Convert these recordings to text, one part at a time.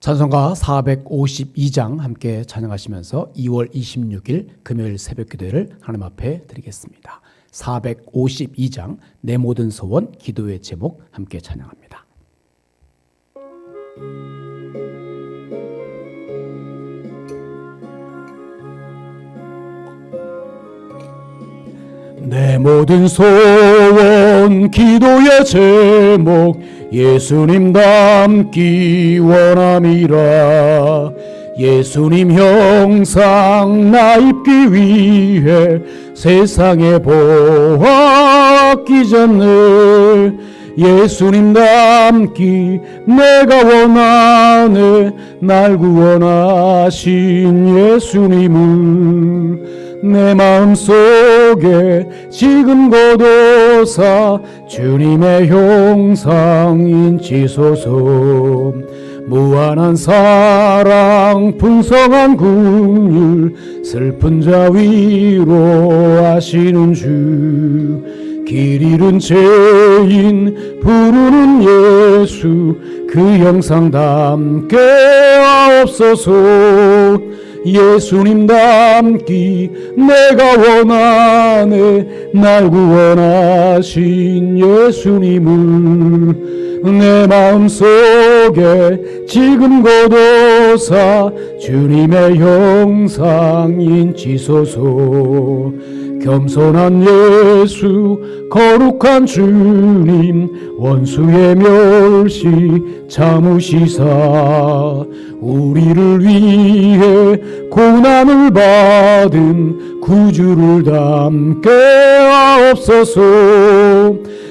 찬송가 452장 함께 찬양하시면서 2월 26일 금요일 새벽 기도회를 하나님 앞에 드리겠습니다. 452장 내 모든 소원 기도의 제목 함께 찬양합니다. 내 모든 소원 기도의 제목 예수님 닮기 원함이라. 예수님 형상 나 입기 위해 세상에 보았기 전에 예수님 닮기 내가 원하네. 날 구원하신 예수님을 내 마음속에 지금 거둬사 주님의 형상 인치소서. 무한한 사랑 풍성한 긍휼 슬픈 자 위로하시는 주. 길 잃은 죄인 부르는 예수 그 형상 닮게 하옵소서. 예수님 닮기 내가 원하네. 날 구원하신 예수님을 내 마음속에 지금 거둬사 주님의 형상 인치소서. 겸손한 예수 거룩한 주님 원수의 멸시 참으시사 우리를 위해 고난을 받은 구주를 닮게 하옵소서.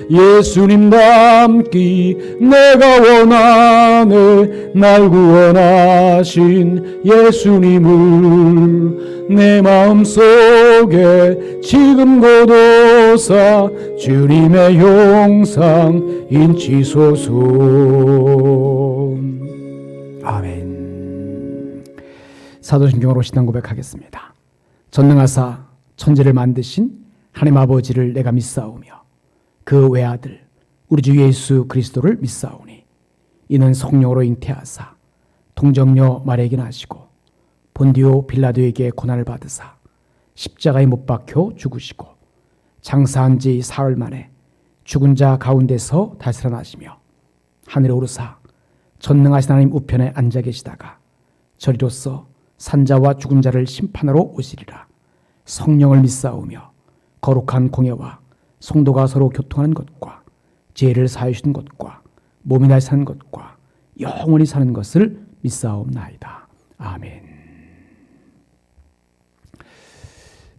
예수님 닮기 내가 원하네. 날 구원하신 예수님을 내 마음속에 지금 거둬사 주님의 형상 인치소서. 아멘. 사도신경으로 신앙 고백하겠습니다. 전능하사 천지를 만드신 하나님 아버지를 내가 믿사오며 그 외아들 우리 주 예수 그리스도를 믿사오니 이는 성령으로 잉태하사 동정녀 마리아에게 나시고 본디오 빌라도에게 고난을 받으사 십자가에 못 박혀 죽으시고 장사한 지 사흘 만에 죽은 자 가운데서 다시 살아나시며 하늘에 오르사 전능하신 하나님 우편에 앉아 계시다가 저리로서 산자와 죽은 자를 심판하러 오시리라. 성령을 믿사오며 거룩한 공예와 성도가 서로 교통하는 것과 죄를 사하여 주시는 것과 몸이 날 사는 것과 영원히 사는 것을 믿사옵나이다. 아멘.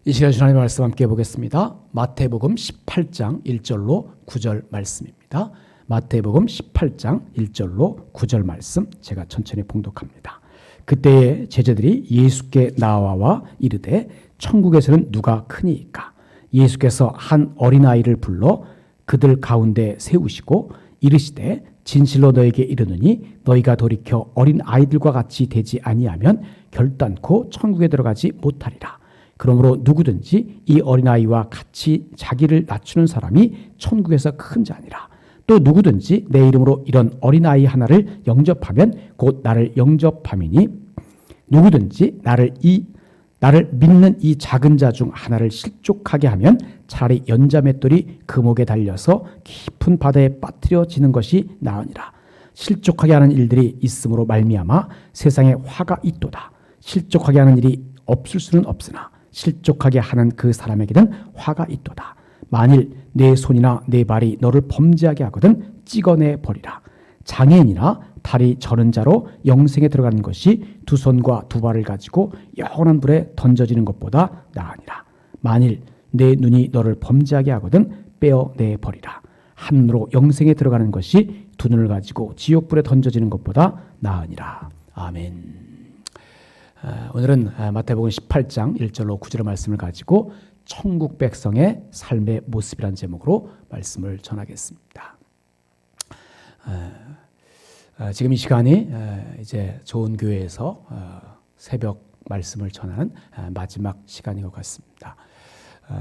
이 시간 하나님의 말씀 함께 보겠습니다. 마태복음 18장 1절로 9절 말씀입니다. 마태복음 18장 1절로 9절 말씀 제가 천천히 봉독합니다. 그때에 제자들이 예수께 나와 이르되 천국에서는 누가 크니이까? 예수께서 한 어린아이를 불러 그들 가운데 세우시고 이르시되 진실로 너에게 이르노니 너희가 돌이켜 어린 아이들과 같이 되지 아니하면 결단코 천국에 들어가지 못하리라. 그러므로 누구든지 이 어린아이와 같이 자기를 낮추는 사람이 천국에서 큰 자니라. 또 누구든지 내 이름으로 이런 어린아이 하나를 영접하면 곧 나를 영접함이니 누구든지 나를 믿는 이 작은 자 중 하나를 실족하게 하면 차라리 연자맷돌이 그 목에 달려서 깊은 바다에 빠뜨려지는 것이 나으니라. 실족하게 하는 일들이 있음으로 말미암아 세상에 화가 있도다. 실족하게 하는 일이 없을 수는 없으나 실족하게 하는 그 사람에게는 화가 있도다. 만일 내 손이나 내 발이 너를 범죄하게 하거든 찍어내 버리라. 장애인이나 다리 저는 자로 영생에 들어가는 것이 두 손과 두 발을 가지고 영원한 불에 던져지는 것보다 나으니라. 만일 내 눈이 너를 범죄하게 하거든 빼어내 버리라. 한으로 영생에 들어가는 것이 두 눈을 가지고 지옥불에 던져지는 것보다 나으니라. 아멘. 오늘은 마태복음 18장 1절로 9절의 말씀을 가지고 천국 백성의 삶의 모습이라는 제목으로 말씀을 전하겠습니다. 지금 이 시간이 이제 좋은 교회에서 새벽 말씀을 전하는 마지막 시간인 것 같습니다.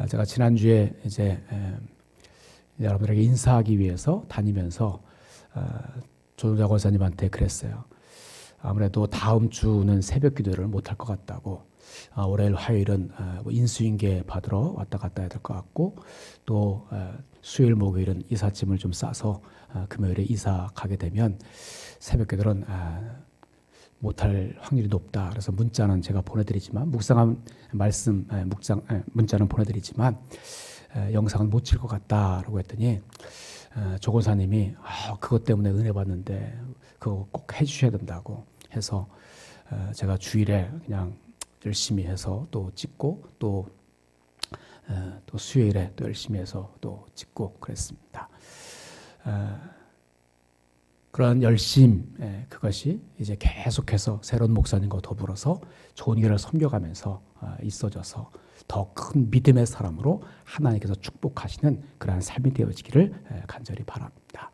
제가 지난주에 이제 여러분에게 인사하기 위해서 다니면서 조동자 권사님한테 그랬어요. 아무래도 다음 주는 새벽 기도를 못할 것 같다고, 월요일 화요일은 인수인계 받으러 왔다 갔다 해야 될 것 같고, 또 수요일 목요일은 이삿짐을 좀 싸서 금요일에 이사 가게 되면 새벽 기도는 못할 확률이 높다. 그래서 문자는 제가 보내드리지만, 묵상한 말씀 문자는 보내드리지만 영상은 못 칠 것 같다라고 했더니 조건사님이 그것 때문에 은혜 받는데 그거 꼭 해주셔야 된다고 해서 제가 주일에 그냥 열심히 해서 또 찍고 또 수요일에 또 열심히 해서 또 찍고 그랬습니다. 그런 열심, 그것이 이제 계속해서 새로운 목사님과 더불어서 좋은 길을 섬겨가면서 있어져서 더 큰 믿음의 사람으로 하나님께서 축복하시는 그러한 삶이 되어지기를 간절히 바랍니다.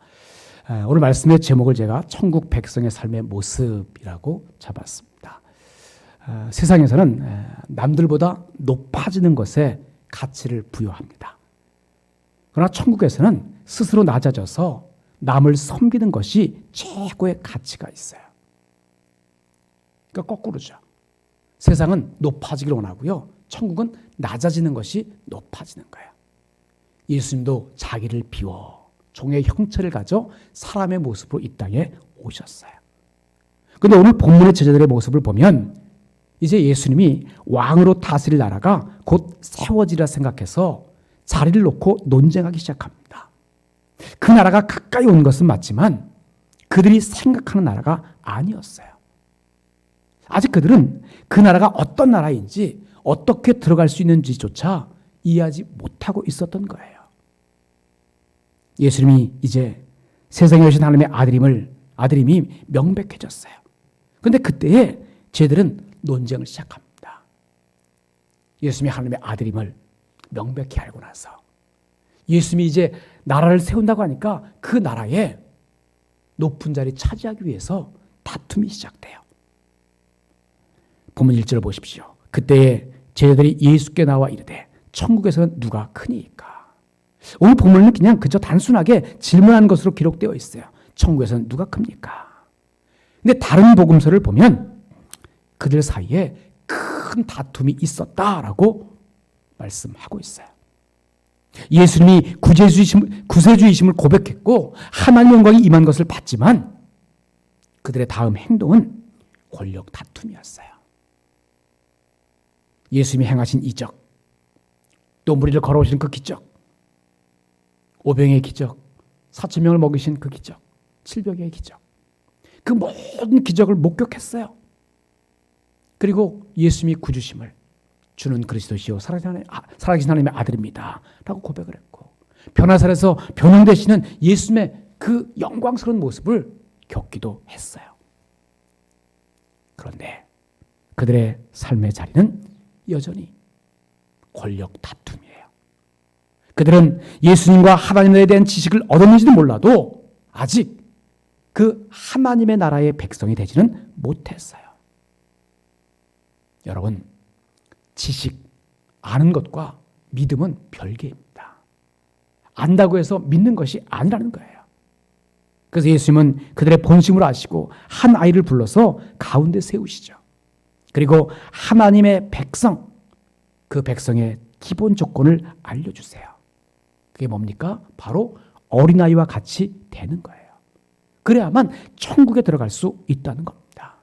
오늘 말씀의 제목을 제가 천국 백성의 삶의 모습이라고 잡았습니다. 세상에서는 남들보다 높아지는 것에 가치를 부여합니다. 그러나 천국에서는 스스로 낮아져서 남을 섬기는 것이 최고의 가치가 있어요. 그러니까 거꾸로죠. 세상은 높아지기를 원하고요. 천국은 낮아지는 것이 높아지는 거예요. 예수님도 자기를 비워 종의 형체를 가져 사람의 모습으로 이 땅에 오셨어요. 그런데 오늘 본문의 제자들의 모습을 보면 이제 예수님이 왕으로 다스릴 나라가 곧 세워지리라 생각해서 자리를 놓고 논쟁하기 시작합니다. 그 나라가 가까이 온 것은 맞지만 그들이 생각하는 나라가 아니었어요. 아직 그들은 그 나라가 어떤 나라인지 어떻게 들어갈 수 있는지조차 이해하지 못하고 있었던 거예요. 예수님이 이제 세상에 오신 하나님의 아들임이 명백해졌어요. 그런데 그때에 쟤들은 논쟁을 시작합니다. 예수님이 하나님의 아들임을 명백히 알고 나서 예수님이 이제 나라를 세운다고 하니까 그 나라에 높은 자리 차지하기 위해서 다툼이 시작돼요. 본문 1절을 보십시오. 그때에 제자들이 예수께 나와 이르되 천국에서는 누가 크니까? 오늘 본문은 그냥 그저 단순하게 질문한 것으로 기록되어 있어요. 천국에서는 누가 큽니까? 근데 다른 복음서를 보면 그들 사이에 큰 다툼이 있었다라고 말씀하고 있어요. 예수님이 구세주이심을 고백했고 하나님의 영광이 임한 것을 봤지만 그들의 다음 행동은 권력 다툼이었어요. 예수님이 행하신 이적, 또 무리를 걸어오신 그 기적, 오병의 기적, 4,000명을 먹이신 그 기적, 700의 기적, 그 모든 기적을 목격했어요. 그리고 예수님이 구주심을 주는 그리스도시요 살아계신 하나님의 아들입니다 라고 고백을 했고 변화살에서 변형되시는 예수님의 그 영광스러운 모습을 겪기도 했어요. 그런데 그들의 삶의 자리는 여전히 권력 다툼이에요. 그들은 예수님과 하나님에 대한 지식을 얻었는지도 몰라도 아직 그 하나님의 나라의 백성이 되지는 못했어요. 여러분, 지식, 아는 것과 믿음은 별개입니다. 안다고 해서 믿는 것이 아니라는 거예요. 그래서 예수님은 그들의 본심을 아시고 한 아이를 불러서 가운데 세우시죠. 그리고 하나님의 백성, 그 백성의 기본 조건을 알려주세요. 그게 뭡니까? 바로 어린아이와 같이 되는 거예요. 그래야만 천국에 들어갈 수 있다는 겁니다.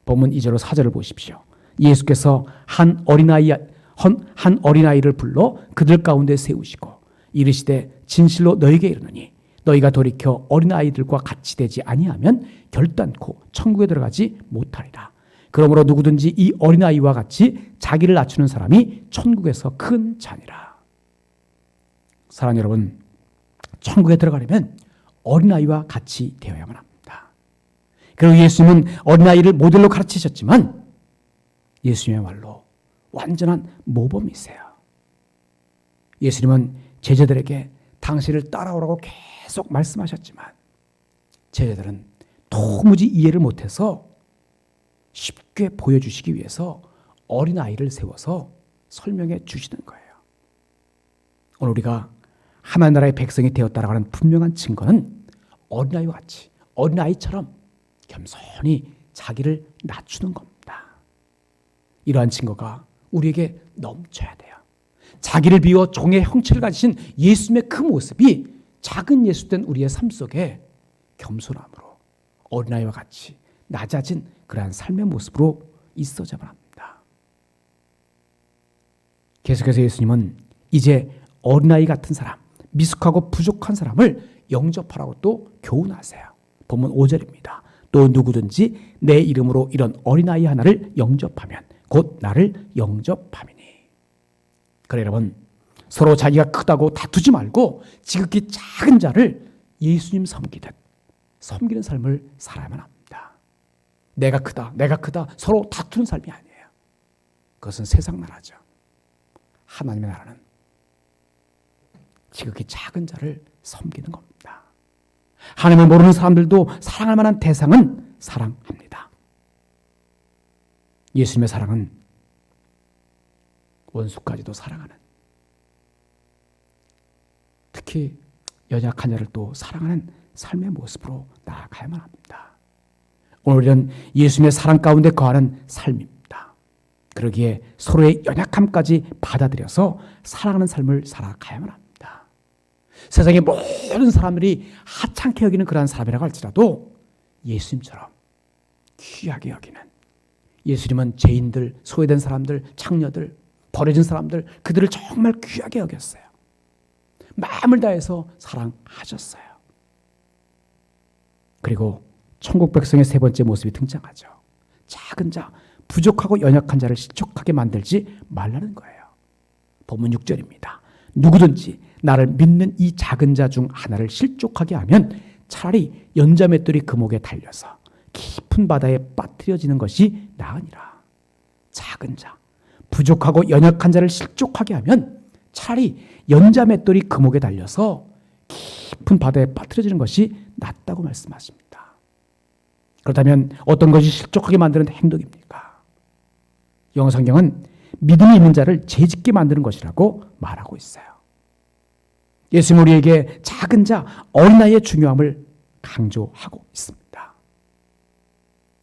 본문 2절 4절을 보십시오. 예수께서 한 어린아이를 불러 그들 가운데 세우시고 이르시되 진실로 너희에게 이르노니 너희가 돌이켜 어린아이들과 같이 되지 아니하면 결단코 천국에 들어가지 못하리라. 그러므로 누구든지 이 어린아이와 같이 자기를 낮추는 사람이 천국에서 큰 자니라. 사랑하는 여러분, 천국에 들어가려면 어린아이와 같이 되어야만 합니다. 그리고 예수님은 어린아이를 모델로 가르치셨지만 예수님의 말로 완전한 모범이세요. 예수님은 제자들에게 당신을 따라오라고 계속 말씀하셨지만 제자들은 도무지 이해를 못해서 쉽게 보여주시기 위해서 어린아이를 세워서 설명해 주시는 거예요. 오늘 우리가 하나님 나라의 백성이 되었다라고 하는 분명한 증거는 어린아이와 같이 어린아이처럼 겸손히 자기를 낮추는 겁니다. 이러한 증거가 우리에게 넘쳐야 돼요. 자기를 비워 종의 형체를 가지신 예수님의 그 모습이 작은 예수된 우리의 삶 속에 겸손함으로 어린아이와 같이 낮아진 그러한 삶의 모습으로 있어야만 합니다. 계속해서 예수님은 이제 어린아이 같은 사람, 미숙하고 부족한 사람을 영접하라고 또 교훈하세요. 본문 5절입니다. 또 누구든지 내 이름으로 이런 어린아이 하나를 영접하면 곧 나를 영접함이니. 그래 여러분, 서로 자기가 크다고 다투지 말고 지극히 작은 자를 예수님 섬기듯 섬기는 삶을 살아야만 합니다. 내가 크다 서로 다투는 삶이 아니에요. 그것은 세상 나라죠. 하나님의 나라는 지극히 작은 자를 섬기는 겁니다. 하나님을 모르는 사람들도 사랑할 만한 대상은 사랑합니다. 예수님의 사랑은 원수까지도 사랑하는, 특히 연약한 자를 또 사랑하는 삶의 모습으로 나아가야만 합니다. 오늘은 예수님의 사랑 가운데 거하는 삶입니다. 그러기에 서로의 연약함까지 받아들여서 사랑하는 삶을 살아가야만 합니다. 세상의 모든 사람들이 하찮게 여기는 그러한 사람이라고 할지라도 예수님처럼 귀하게 여기는, 예수님은 죄인들, 소외된 사람들, 창녀들, 버려진 사람들, 그들을 정말 귀하게 여겼어요. 마음을 다해서 사랑하셨어요. 그리고 천국 백성의 세 번째 모습이 등장하죠. 작은 자, 부족하고 연약한 자를 실족하게 만들지 말라는 거예요. 본문 6절입니다. 누구든지 나를 믿는 이 작은 자 중 하나를 실족하게 하면 차라리 연자맷돌이 그 목에 달려서 깊은 바다에 빠뜨려지는 것이 나으니라. 작은 자, 부족하고 연약한 자를 실족하게 하면 차라리 연자맷돌이 그 목에 달려서 깊은 바다에 빠뜨려지는 것이 낫다고 말씀하십니다. 그렇다면 어떤 것이 실족하게 만드는 행동입니까? 영어 성경은 믿음이 있는 자를 죄짓게 만드는 것이라고 말하고 있어요. 예수님 우리에게 작은 자, 어린아이의 중요함을 강조하고 있습니다.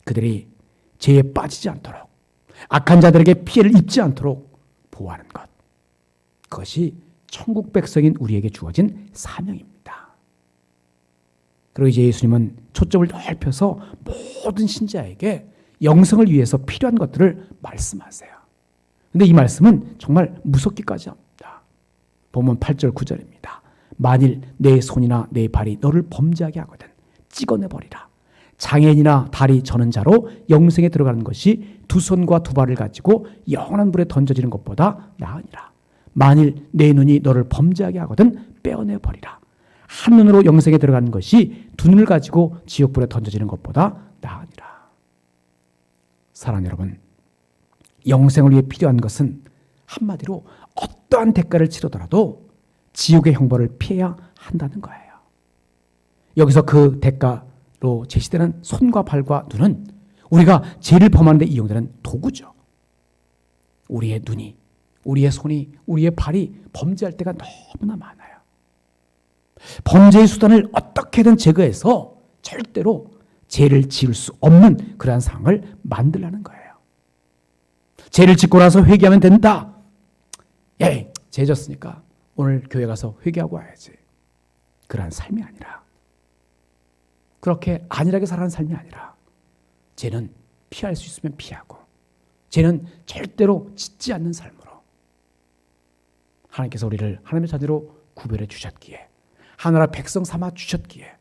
그들이 죄에 빠지지 않도록, 악한 자들에게 피해를 입지 않도록 보호하는 것, 그것이 천국 백성인 우리에게 주어진 사명입니다. 그리고 이제 예수님은 초점을 넓혀서 모든 신자에게 영생을 위해서 필요한 것들을 말씀하세요. 그런데 이 말씀은 정말 무섭기까지 합니다. 본문 8절 9절입니다. 만일 내 손이나 내 발이 너를 범죄하게 하거든 찍어내버리라. 장애인이나 다리 저는 자로 영생에 들어가는 것이 두 손과 두 발을 가지고 영원한 불에 던져지는 것보다 나으니라. 만일 내 눈이 너를 범죄하게 하거든 빼어내버리라. 한 눈으로 영생에 들어가는 것이 두 눈을 가지고 지옥불에 던져지는 것보다 나으니라. 사랑하는 여러분, 영생을 위해 필요한 것은 한마디로 어떠한 대가를 치르더라도 지옥의 형벌을 피해야 한다는 거예요. 여기서 그 대가로 제시되는 손과 발과 눈은 우리가 죄를 범하는 데 이용되는 도구죠. 우리의 눈이, 우리의 손이, 우리의 발이 범죄할 때가 너무나 많아요. 범죄의 수단을 어떻게든 제거해서 절대로 죄를 지을 수 없는 그러한 상황을 만들라는 거예요. 죄를 짓고 나서 회개하면 된다. 예, 죄 졌으니까 오늘 교회 가서 회개하고 와야지. 그러한 삶이 아니라, 그렇게 안일하게 살아가는 삶이 아니라, 죄는 피할 수 있으면 피하고 죄는 절대로 짓지 않는 삶으로 하나님께서 우리를 하나님의 자녀로 구별해 주셨기에, 하나라 백성 삼아 주셨기에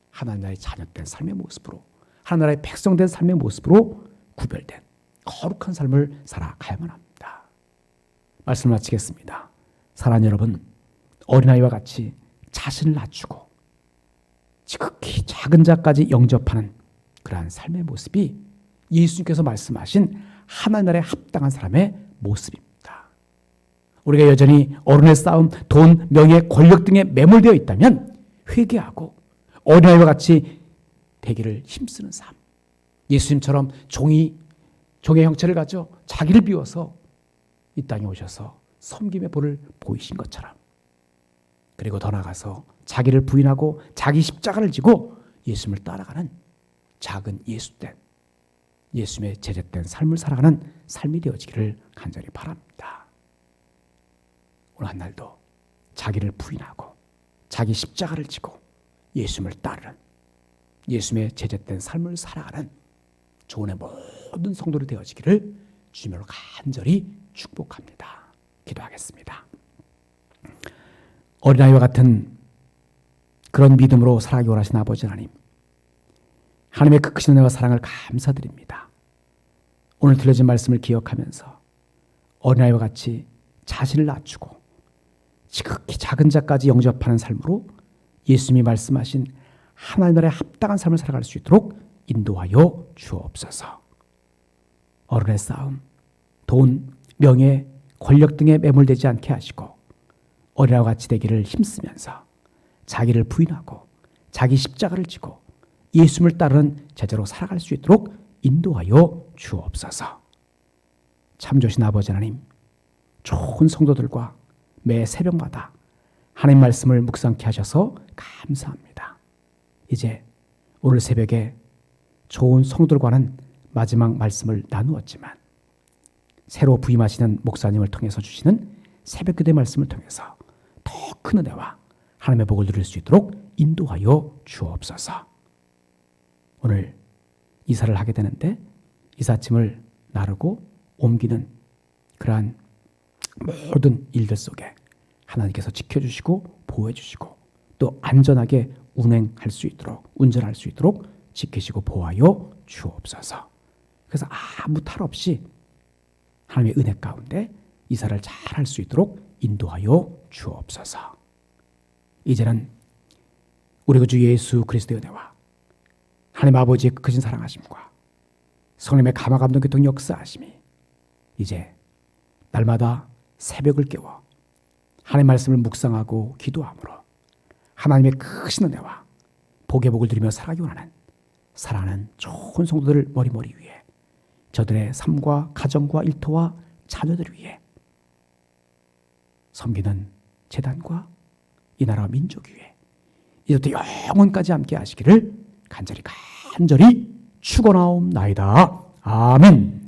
하나님 나라의 자녀된 삶의 모습으로, 하나님 나라의 백성된 삶의 모습으로 구별된 거룩한 삶을 살아가야만 합니다. 말씀을 마치겠습니다. 사랑하는 여러분, 어린아이와 같이 자신을 낮추고 지극히 작은 자까지 영접하는 그러한 삶의 모습이 예수님께서 말씀하신 하나님 나라에 합당한 사람의 모습입니다. 우리가 여전히 어른의 싸움, 돈, 명예, 권력 등에 매몰되어 있다면 회개하고 어린아이와 같이 되기를 힘쓰는 삶, 예수님처럼 종의 형체를 가져 자기를 비워서 이 땅에 오셔서 섬김의 볼을 보이신 것처럼, 그리고 더 나아가서 자기를 부인하고 자기 십자가를 지고 예수님을 따라가는 작은 예수된, 예수님의 제자된 삶을 살아가는 삶이 되어지기를 간절히 바랍니다. 오늘 한 날도 자기를 부인하고 자기 십자가를 지고 예수님을 따르는, 예수님의 제자된 삶을 살아가는 조언의 모든 성도들이 되어지기를 주님으로 간절히 축복합니다. 기도하겠습니다. 어린아이와 같은 그런 믿음으로 살아가기 원하신 아버지 하나님, 하나님의 그 크신 은혜와 사랑을 감사드립니다. 오늘 들려진 말씀을 기억하면서 어린아이와 같이 자신을 낮추고 지극히 작은 자까지 영접하는 삶으로 예수님이 말씀하신 하나님 나라에 합당한 삶을 살아갈 수 있도록 인도하여 주옵소서. 어른의 싸움, 돈, 명예, 권력 등에 매몰되지 않게 하시고 어린아이와 같이 되기를 힘쓰면서 자기를 부인하고 자기 십자가를 지고 예수님을 따르는 제자로 살아갈 수 있도록 인도하여 주옵소서. 참 좋으신 아버지 하나님, 좋은 성도들과 매 새벽마다 하나님 말씀을 묵상케 하셔서 감사합니다. 이제 오늘 새벽에 좋은 성도들과는 마지막 말씀을 나누었지만 새로 부임하시는 목사님을 통해서 주시는 새벽기도의 말씀을 통해서 더 큰 은혜와 하나님의 복을 누릴 수 있도록 인도하여 주옵소서. 오늘 이사를 하게 되는데 이삿짐을 나르고 옮기는 그러한 모든 일들 속에 하나님께서 지켜주시고 보호해주시고 또 안전하게 운행할 수 있도록, 운전할 수 있도록 지키시고 보호하여 주옵소서. 그래서 아무 탈 없이 하나님의 은혜 가운데 이사를 잘 할 수 있도록 인도하여 주옵소서. 이제는 우리 구주 예수 그리스도의 은혜와 하나님 아버지의 크신 사랑하심과 성령의 감화감동 교통 역사하심이 이제 날마다 새벽을 깨워 하나님의 말씀을 묵상하고 기도함으로 하나님의 크신 은혜와 복의 복을 누리며 살아가기 원하는 사랑하는 좋은 성도들 머리머리 위에 저들의 삶과 가정과 일터와 자녀들을 위해 섬기는 재단과 이 나라와 민족 위에 이제부터 영원까지 함께 하시기를 간절히 축원하옵나이다. 아멘.